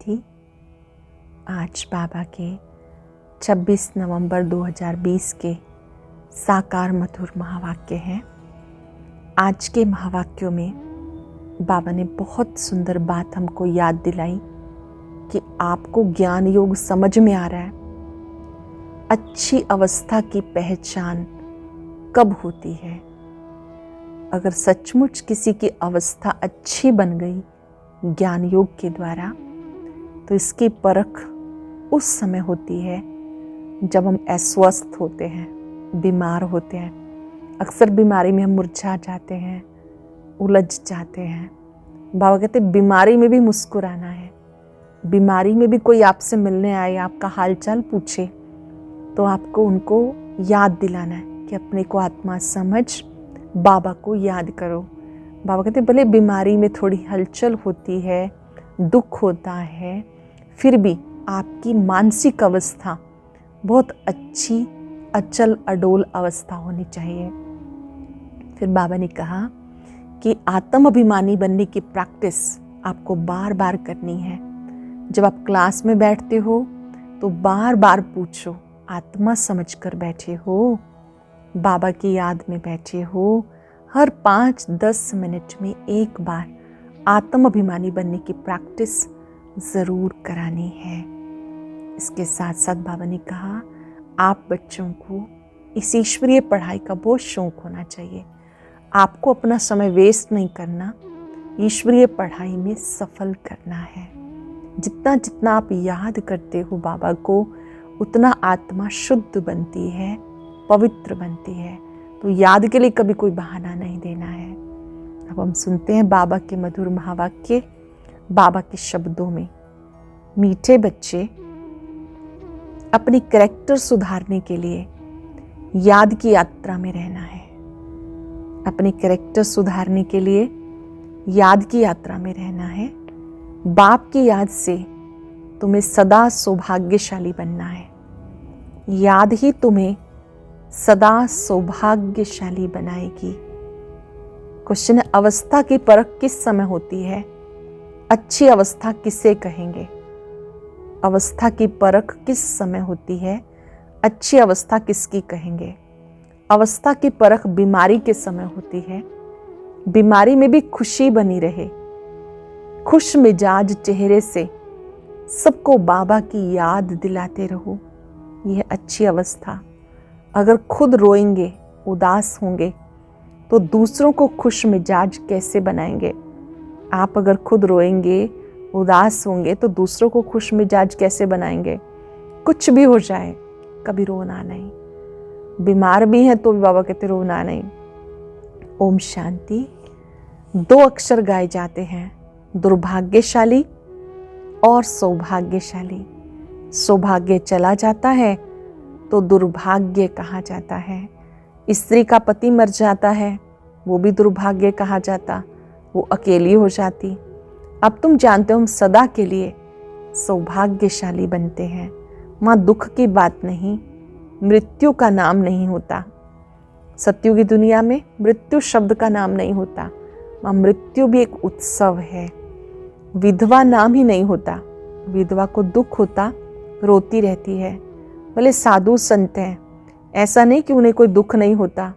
शांति। आज बाबा के 26 नवंबर 2020 के साकार मधुर महावाक्य हैं। आज के महावाक्यों में बाबा ने बहुत सुंदर बात हमको याद दिलाई कि आपको ज्ञान योग समझ में आ रहा है। अच्छी अवस्था की पहचान कब होती है? अगर सचमुच किसी की अवस्था अच्छी बन गई ज्ञान योग के द्वारा, तो इसकी परख उस समय होती है जब हम अस्वस्थ होते हैं, बीमार होते हैं। अक्सर बीमारी में हम मुरझा जाते हैं, उलझ जाते हैं। बाबा कहते बीमारी में भी मुस्कुराना है। बीमारी में भी कोई आपसे मिलने आए, आपका हालचाल पूछे, तो आपको उनको याद दिलाना है कि अपने को आत्मा समझ बाबा को याद करो। बाबा कहते भले बीमारी में थोड़ी हलचल होती है, दुख होता है, फिर भी आपकी मानसिक अवस्था बहुत अच्छी अचल अडोल अवस्था होनी चाहिए। फिर बाबा ने कहा कि आत्म अभिमानी बनने की प्रैक्टिस आपको बार बार करनी है। जब आप क्लास में बैठते हो तो बार बार पूछो, आत्मा समझकर बैठे हो, बाबा की याद में बैठे हो। हर 5-10 मिनट में एक बार आत्म अभिमानी बनने की प्रैक्टिस ज़रूर करानी है। इसके साथ साथ बाबा ने कहा आप बच्चों को इस ईश्वरीय पढ़ाई का बहुत शौक होना चाहिए। आपको अपना समय वेस्ट नहीं करना, ईश्वरीय पढ़ाई में सफल करना है। जितना जितना आप याद करते हो बाबा को, उतना आत्मा शुद्ध बनती है, पवित्र बनती है। तो याद के लिए कभी कोई बहाना नहीं देना है। अब हम सुनते हैं बाबा के मधुर महावाक्य बाबा के शब्दों में। मीठे बच्चे, अपनी कैरेक्टर सुधारने के लिए याद की यात्रा में रहना है। अपनी कैरेक्टर सुधारने के लिए याद की यात्रा में रहना है। बाप की याद से तुम्हें सदा सौभाग्यशाली बनना है। याद ही तुम्हें सदा सौभाग्यशाली बनाएगी। क्वेश्चन है, अवस्था की परख किस समय होती है? अच्छी अवस्था किसे कहेंगे? अवस्था की परख किस समय होती है? अच्छी अवस्था किसकी कहेंगे? अवस्था की परख बीमारी के समय होती है। बीमारी में भी खुशी बनी रहे, खुश मिजाज चेहरे से सबको बाबा की याद दिलाते रहो, यह अच्छी अवस्था। अगर खुद रोएंगे, उदास होंगे, तो दूसरों को खुश मिजाज कैसे बनाएंगे? आप अगर खुद रोएंगे, उदास होंगे, तो दूसरों को खुश मिजाज कैसे बनाएंगे? कुछ भी हो जाए, कभी रोना नहीं। बीमार भी हैं तो भी बाबा कहते रोना नहीं। ओम शांति। 2 अक्षर गाए जाते हैं, दुर्भाग्यशाली और सौभाग्यशाली। सौभाग्य चला जाता है तो दुर्भाग्य कहा जाता है। स्त्री का पति मर जाता है, वो भी दुर्भाग्य कहा जाता, वो अकेली हो जाती। अब तुम जानते हो हम सदा के लिए सौभाग्यशाली बनते हैं। माँ दुख की बात नहीं, मृत्यु का नाम नहीं होता। सत्युग की दुनिया में मृत्यु शब्द का नाम नहीं होता। माँ मृत्यु भी एक उत्सव है। विधवा नाम ही नहीं होता। विधवा को दुख होता, रोती रहती है। भले साधु संत हैं, ऐसा नहीं कि उन्हें कोई दुख नहीं होता।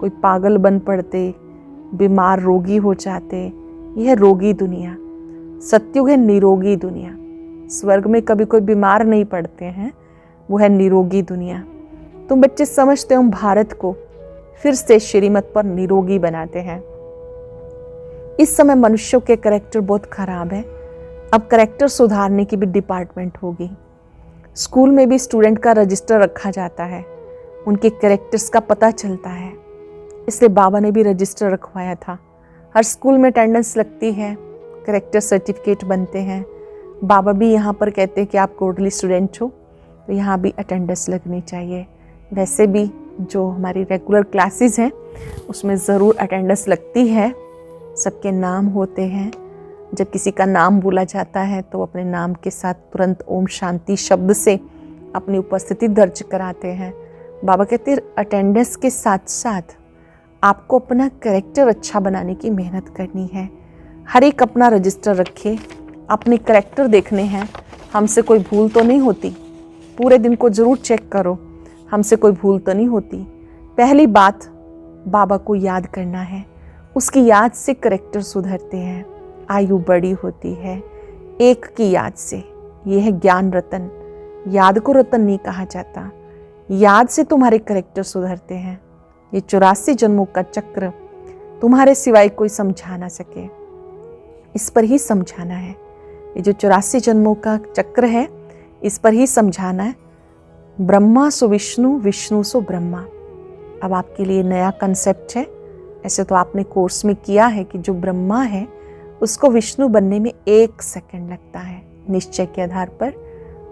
कोई पागल बन पड़ते, बीमार रोगी हो जाते। यह रोगी दुनिया। सत्युग है निरोगी दुनिया। स्वर्ग में कभी कोई बीमार नहीं पड़ते हैं, वो है निरोगी दुनिया। तुम बच्चे समझते हो हम भारत को फिर से श्रीमत पर निरोगी बनाते हैं। इस समय मनुष्यों के कैरेक्टर बहुत खराब है। अब कैरेक्टर सुधारने की भी डिपार्टमेंट होगी। स्कूल में भी स्टूडेंट का रजिस्टर रखा जाता है, उनके कैरेक्टर्स का पता चलता है। इसलिए बाबा ने भी रजिस्टर रखवाया था। हर स्कूल में अटेंडेंस लगती है, कैरेक्टर सर्टिफिकेट बनते हैं। बाबा भी यहाँ पर कहते हैं कि आप कोर्टली स्टूडेंट हो तो यहाँ भी अटेंडेंस लगनी चाहिए। वैसे भी जो हमारी रेगुलर क्लासेस हैं उसमें ज़रूर अटेंडेंस लगती है। सबके नाम होते हैं। जब किसी का नाम बोला जाता है तो अपने नाम के साथ तुरंत ओम शांति शब्द से अपनी उपस्थिति दर्ज कराते हैं। बाबा कहते हैं अटेंडेंस के साथ साथ आपको अपना कैरेक्टर अच्छा बनाने की मेहनत करनी है। हर एक अपना रजिस्टर रखे, अपने करैक्टर देखने हैं, हमसे कोई भूल तो नहीं होती। पूरे दिन को ज़रूर चेक करो, हमसे कोई भूल तो नहीं होती। पहली बात, बाबा को याद करना है। उसकी याद से करैक्टर सुधरते हैं, आयु बड़ी होती है। एक की याद से, ये है ज्ञान रतन। याद को रतन नहीं कहा जाता, याद से तुम्हारे करैक्टर सुधरते हैं। ये 84 जन्मों का चक्र तुम्हारे सिवाय कोई समझा ना सके, इस पर ही समझाना है। ये जो 84 जन्मों का चक्र है, इस पर ही समझाना है। ब्रह्मा सो विष्णु, विष्णु सो ब्रह्मा। अब आपके लिए नया कंसेप्ट है। ऐसे तो आपने कोर्स में किया है कि जो ब्रह्मा है उसको विष्णु बनने में 1 सेकंड लगता है निश्चय के आधार पर,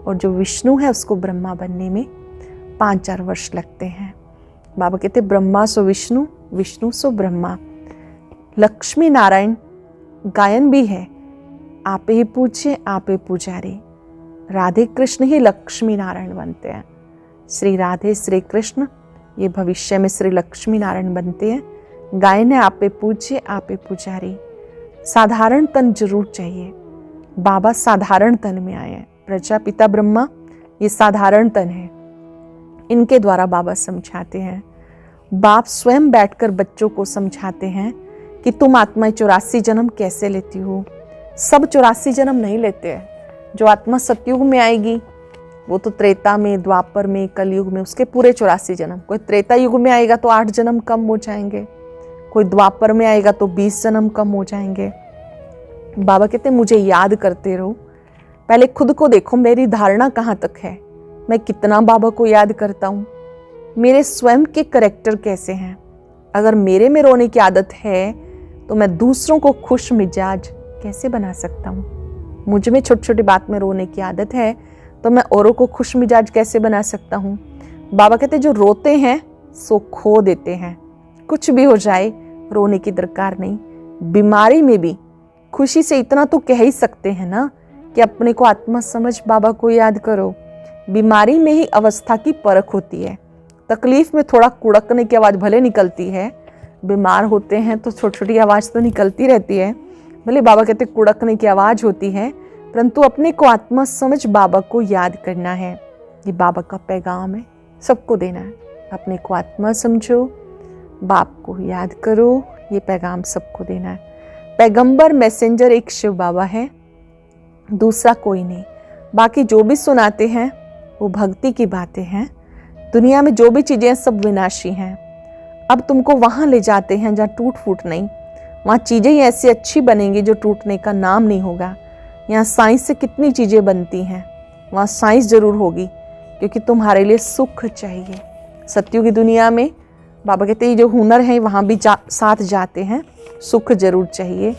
और जो विष्णु है उसको ब्रह्मा बनने में 5-4 वर्ष लगते हैं। बाबा कहते ब्रह्मा सो विष्णु, विष्णु सो ब्रह्मा। लक्ष्मी नारायण गायन भी है, आपे ही पूज्य आपे पुजारी। राधे कृष्ण ही लक्ष्मी नारायण बनते हैं। श्री राधे श्री कृष्ण ये भविष्य में श्री लक्ष्मी नारायण बनते हैं। गायन है आपे पूज्य आपे पुजारी। साधारण तन जरूर चाहिए। बाबा साधारण तन में आए हैं। प्रजापिता ब्रह्मा ये साधारण तन है, इनके द्वारा बाबा समझाते हैं। बाप स्वयं बैठकर बच्चों को समझाते हैं कि तुम आत्माएं 84 जन्म कैसे लेती हो। सब 84 जन्म नहीं लेते हैं। जो आत्मा सतयुग में आएगी वो तो त्रेता में, द्वापर में, कलयुग में उसके पूरे 84 जन्म। कोई त्रेता युग में आएगा तो 8 जन्म कम हो जाएंगे, कोई द्वापर में आएगा तो 20 जन्म कम हो जाएंगे। बाबा कहते मुझे याद करते रहो। पहले खुद को देखो, मेरी धारणा कहाँ तक है, मैं कितना बाबा को याद करता हूँ, मेरे स्वयं के करैक्टर कैसे हैं। अगर मेरे में रोने की आदत है तो मैं दूसरों को खुश मिजाज कैसे बना सकता हूँ। मुझ में छोटी छोटी बात में रोने की आदत है तो मैं औरों को खुश मिजाज कैसे बना सकता हूँ। बाबा कहते जो रोते हैं सो खो देते हैं। कुछ भी हो जाए रोने की दरकार नहीं। बीमारी में भी खुशी से इतना तो कह ही सकते हैं ना कि अपने को आत्मा समझ बाबा को याद करो। बीमारी में ही अवस्था की परख होती है। तकलीफ में थोड़ा कुड़कने की आवाज़ भले निकलती है, बीमार होते हैं तो छोटी छोटी आवाज़ तो निकलती रहती है, भले बाबा कहते कुड़कने की आवाज़ होती है, परंतु अपने को आत्मा समझ बाबा को याद करना है। ये बाबा का पैगाम है, सबको देना है। अपने को आत्मा समझो, बाप को याद करो, ये पैगाम सबको देना है। पैगंबर मैसेंजर एक शिव बाबा है, दूसरा कोई नहीं। बाकी जो भी सुनाते हैं वो भक्ति की बातें हैं। दुनिया में जो भी चीज़ें सब विनाशी हैं। अब तुमको वहाँ ले जाते हैं जहाँ टूट फूट नहीं, वहाँ चीज़ें ही ऐसी अच्छी बनेंगी जो टूटने का नाम नहीं होगा। यहाँ साइंस से कितनी चीज़ें बनती हैं, वहाँ साइंस ज़रूर होगी, क्योंकि तुम्हारे लिए सुख चाहिए। सत्युग की दुनिया में बाबा कहते हैं जो हुनर है वहाँ भी साथ जाते हैं, सुख जरूर चाहिए।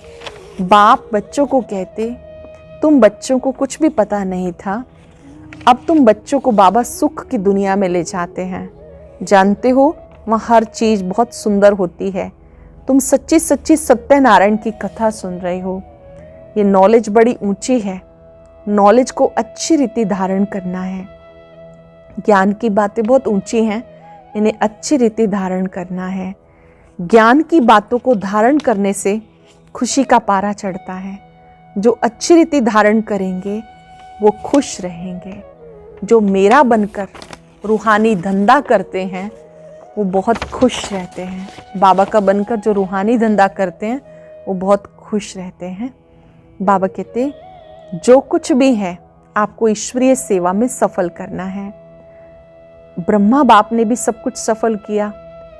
बाप बच्चों को कहते तुम बच्चों को कुछ भी पता नहीं था, अब तुम बच्चों को बाबा सुख की दुनिया में ले जाते हैं। जानते हो वहाँ हर चीज़ बहुत सुंदर होती है। तुम सच्ची सच्ची सत्यनारायण की कथा सुन रहे हो। ये नॉलेज बड़ी ऊंची है। नॉलेज को अच्छी रीति धारण करना है। ज्ञान की बातें बहुत ऊंची हैं, इन्हें अच्छी रीति धारण करना है। ज्ञान की बातों को धारण करने से खुशी का पारा चढ़ता है। जो अच्छी रीति धारण करेंगे वो खुश रहेंगे। जो मेरा बनकर रूहानी धंधा करते हैं वो बहुत खुश रहते हैं। बाबा का बनकर जो रूहानी धंधा करते हैं वो बहुत खुश रहते हैं। बाबा कहते जो कुछ भी है आपको ईश्वरीय सेवा में सफल करना है। ब्रह्मा बाप ने भी सब कुछ सफल किया।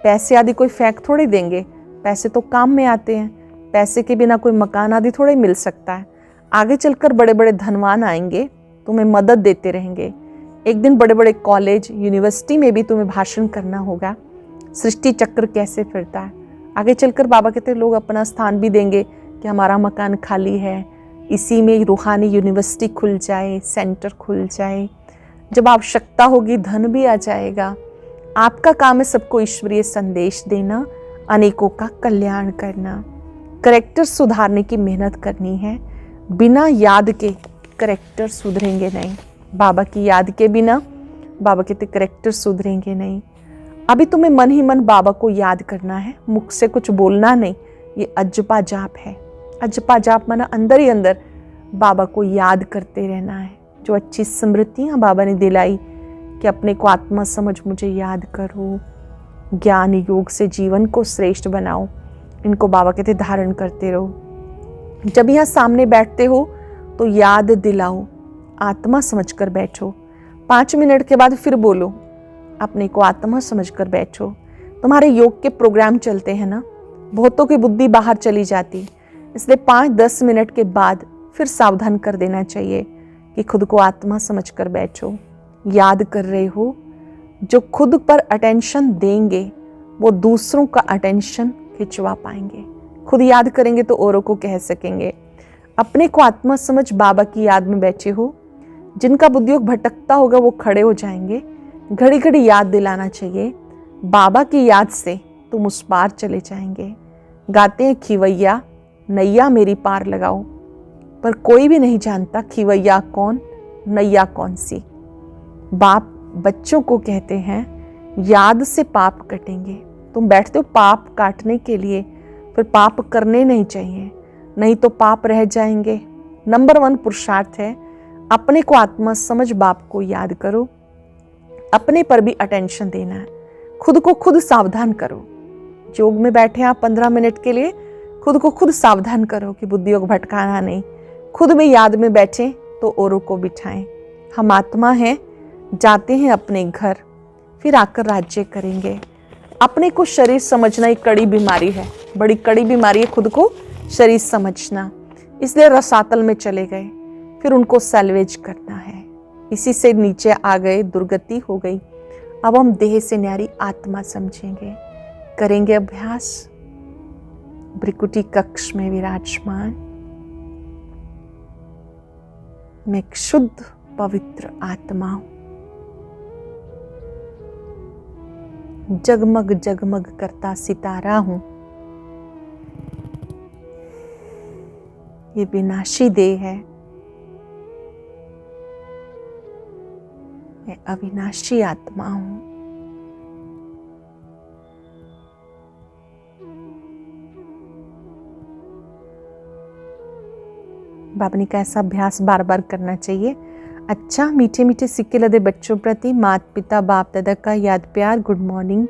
पैसे आदि कोई फेंक थोड़े देंगे, पैसे तो काम में आते हैं। पैसे के बिना कोई मकान आदि थोड़े मिल सकता है। आगे चलकर बड़े बड़े धनवान आएंगे, तुम्हें मदद देते रहेंगे। एक दिन बड़े बड़े कॉलेज यूनिवर्सिटी में भी तुम्हें भाषण करना होगा, सृष्टि चक्र कैसे फिरता है। आगे चलकर बाबा कहते लोग अपना स्थान भी देंगे कि हमारा मकान खाली है, इसी में रूहानी यूनिवर्सिटी खुल जाए, सेंटर खुल जाए। जब आवश्यकता होगी धन भी आ जाएगा। आपका काम है सबको ईश्वरीय संदेश देना, अनेकों का कल्याण करना। करैक्टर सुधारने की मेहनत करनी है। बिना याद के करैक्टर सुधरेंगे नहीं। बाबा की याद के बिना बाबा कहते करैक्टर सुधरेंगे नहीं। अभी तुम्हें मन ही मन बाबा को याद करना है, मुख से कुछ बोलना नहीं। ये अजपा जाप है। अजपा जाप माना अंदर ही अंदर बाबा को याद करते रहना है। जो अच्छी स्मृतियाँ बाबा ने दिलाई कि अपने को आत्मा समझ मुझे याद करो, ज्ञान योग से जीवन को श्रेष्ठ बनाओ, इनको बाबा कहते धारण करते रहो। जब यहाँ सामने बैठते हो तो याद दिलाओ, आत्मा समझकर बैठो। 5 मिनट के बाद फिर बोलो, अपने को आत्मा समझकर बैठो। तुम्हारे योग के प्रोग्राम चलते हैं ना, बहुतों की बुद्धि बाहर चली जाती, इसलिए 5-10 मिनट के बाद फिर सावधान कर देना चाहिए कि खुद को आत्मा समझकर बैठो। याद कर रहे हो, जो खुद पर अटेंशन देंगे वो दूसरों का अटेंशन खिंचवा पाएंगे। खुद याद करेंगे तो औरों को कह सकेंगे। अपने को आत्मा समझ बाबा की याद में बैठे हो। जिनका बुद्धियोग भटकता होगा वो खड़े हो जाएंगे। घड़ी घड़ी याद दिलाना चाहिए, बाबा की याद से तुम उस पार चले जाएंगे। गाते हैं खिवैया नैया मेरी पार लगाओ, पर कोई भी नहीं जानता खिवैया कौन, नैया कौन सी। बाप बच्चों को कहते हैं याद से पाप कटेंगे। तुम बैठते हो पाप काटने के लिए, फिर पाप करने नहीं चाहिए, नहीं तो पाप रह जाएंगे। नंबर 1 पुरुषार्थ है, अपने को आत्मा समझ बाप को याद करो। अपने पर भी अटेंशन देना है, खुद को खुद सावधान करो। योग में बैठे आप 15 मिनट के लिए, खुद को खुद सावधान करो कि बुद्धि योग भटकाना नहीं। खुद में याद में बैठे तो औरों को बिठाएं। हम आत्मा हैं, जाते हैं अपने घर, फिर आकर राज्य करेंगे। अपने को शरीर समझना एक कड़ी बीमारी है, बड़ी कड़ी बीमारी है खुद को शरीर समझना। इसलिए रसातल में चले गए, फिर उनको सैल्वेज करना है। इसी से नीचे आ गए, दुर्गति हो गई। अब हम देह से न्यारी आत्मा समझेंगे, करेंगे अभ्यास। भ्रिकुटी कक्ष में विराजमान मैं एक शुद्ध पवित्र आत्मा हूं। जगमग जगमग करता सितारा हूं। ये विनाशी देह है, मैं अविनाशी आत्मा हूं। बाबा ने का ऐसा अभ्यास बार बार करना चाहिए। अच्छा, मीठे मीठे सिक्के लदे बच्चों प्रति माता पिता बाप दादा का याद प्यार। Good morning.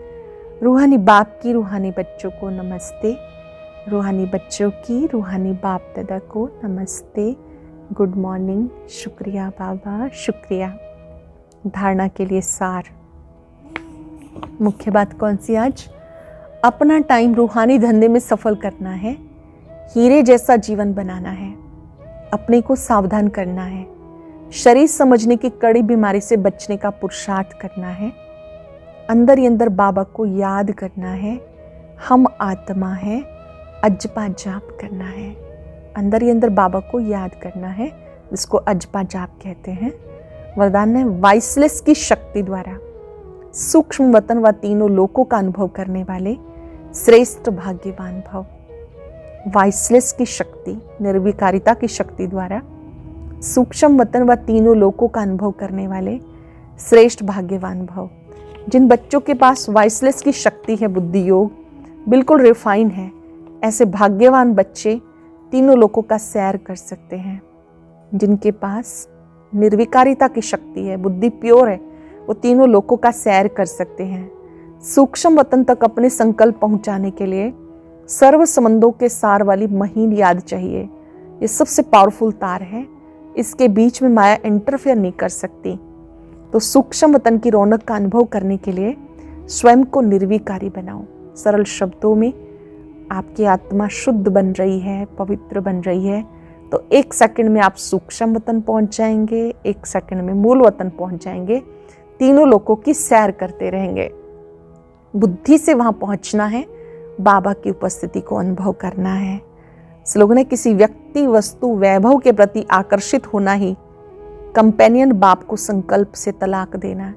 रूहानी बाप की रूहानी बच्चों को नमस्ते। रूहानी बच्चों की रूहानी बाप दादा को नमस्ते। Good morning. शुक्रिया बाबा, शुक्रिया। धारणा के लिए सार। मुख्य बात कौन सी आज? अपना टाइम रूहानी धंधे में सफल करना है, हीरे जैसा जीवन बनाना है, अपने को सावधान करना है, शरीर समझने की कड़ी बीमारी से बचने का पुरुषार्थ करना है, अंदर ही अंदर बाबा को याद करना है, हम आत्मा है, अजपा जाप करना है। अंदर ही अंदर बाबा को याद करना है, जिसको अजपा जाप कहते हैं। वरदान है वाइसलेस की शक्ति द्वारा सूक्ष्म वतन व तीनों लोकों का अनुभव करने वाले श्रेष्ठ भाग्यवान भव। वाइसलेस की शक्ति, निर्विकारिता की शक्ति द्वारा सूक्ष्म वतन व तीनों लोकों का अनुभव करने वाले श्रेष्ठ भाग्यवान भव। जिन बच्चों के पास वाइसलेस की शक्ति है, बुद्धि योग बिल्कुल रिफाइन है, ऐसे भाग्यवान बच्चे तीनों लोकों का सैर कर सकते हैं। जिनके पास निर्विकारिता की शक्ति है, बुद्धि प्योर है, वो तीनों लोकों का सैर कर सकते हैं। सूक्ष्म वतन तक अपने संकल्प पहुंचाने के लिए सर्व संबंधों के सार वाली महीन याद चाहिए। ये सबसे पावरफुल तार है, इसके बीच में माया इंटरफेयर नहीं कर सकती। तो सूक्ष्म वतन की रौनक का अनुभव करने के लिए स्वयं को निर्विकारी बनाओ। सरल शब्दों में, आपकी आत्मा शुद्ध बन रही है, पवित्र बन रही है, तो 1 सेकंड में आप सूक्ष्म वतन पहुंच जाएंगे, 1 सेकंड में मूल वतन पहुंच जाएंगे, तीनों लोकों की सैर करते रहेंगे। बुद्धि से वहां पहुंचना है, बाबा की उपस्थिति को अनुभव करना है। लोगों ने किसी व्यक्ति, वस्तु, वैभव के प्रति आकर्षित होना ही कंपेनियन बाप को संकल्प से तलाक देना है।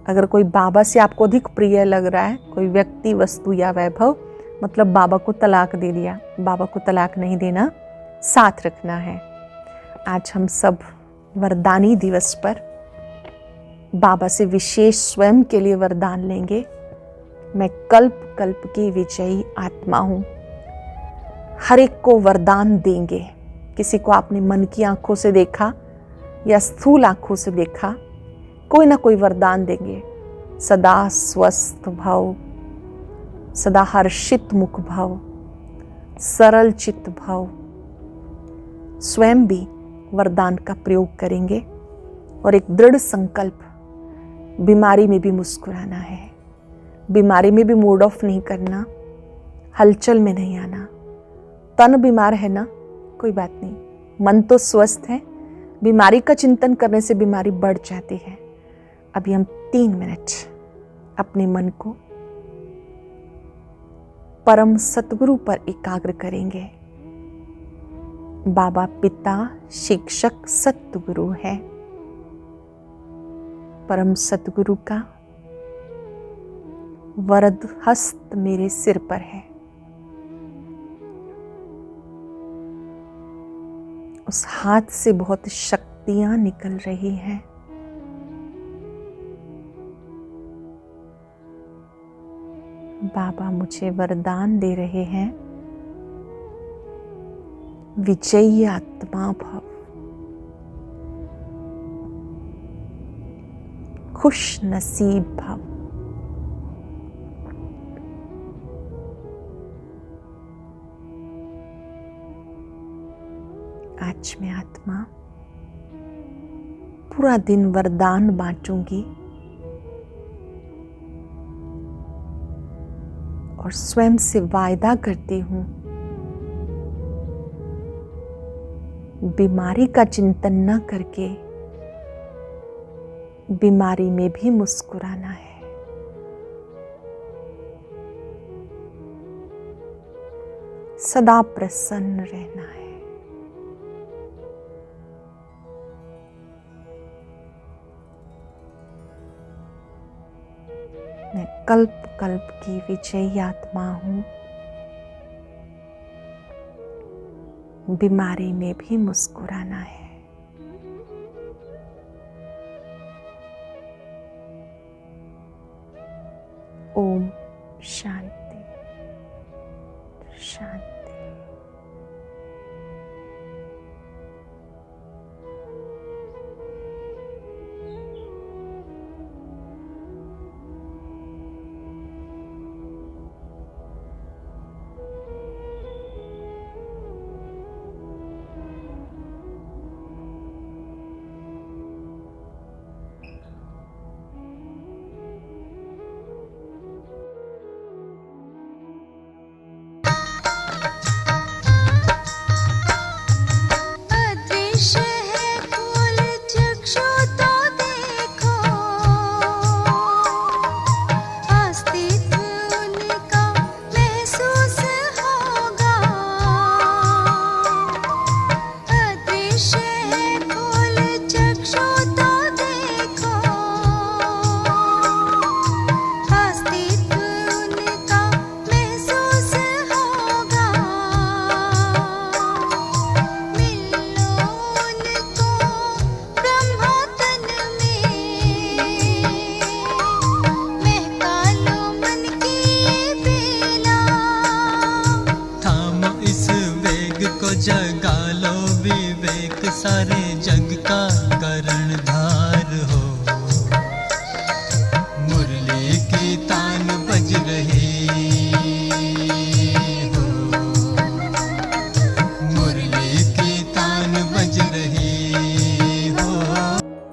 अगर कोई बाबा से आपको अधिक प्रिय लग रहा है, कोई व्यक्ति, वस्तु या वैभव, मतलब बाबा को तलाक दे दिया। बाबा को तलाक नहीं देना, साथ रखना है। आज हम सब वरदानी दिवस पर बाबा से विशेष स्वयं के लिए वरदान लेंगे। मैं कल्प कल्प की विजयी आत्मा हूं। हर एक को वरदान देंगे, किसी को आपने मन की आंखों से देखा या स्थूल आंखों से देखा, कोई ना कोई वरदान देंगे। सदा स्वस्थ भव, सदा हर्षित मुख भव, सरल चित्त भव। स्वयं भी वरदान का प्रयोग करेंगे और एक दृढ़ संकल्प, बीमारी में भी मुस्कुराना है, बीमारी में भी मूड ऑफ नहीं करना, हलचल में नहीं आना। तन बीमार है ना, कोई बात नहीं, मन तो स्वस्थ है। बीमारी का चिंतन करने से बीमारी बढ़ जाती है। अभी हम 3 मिनट अपने मन को परम सतगुरु पर एकाग्र करेंगे। बाबा पिता शिक्षक सतगुरु है। परम सतगुरु का वरद हस्त मेरे सिर पर है। उस हाथ से बहुत शक्तियां निकल रही हैं। बाबा मुझे वरदान दे रहे हैं, विजयी आत्मा भव, खुश नसीब भव। आज मैं आत्मा पूरा दिन वरदान बांटूंगी और स्वयं से वायदा करती हूं, बीमारी का चिंतन न करके बीमारी में भी मुस्कुराना है। सदा प्रसन्न रहना है। मैं कल्प कल्प की विजयी आत्मा हूं। बीमारी में भी मुस्कुराना है। ओम शांति शांति। जगा लो विवेक, सारे जग का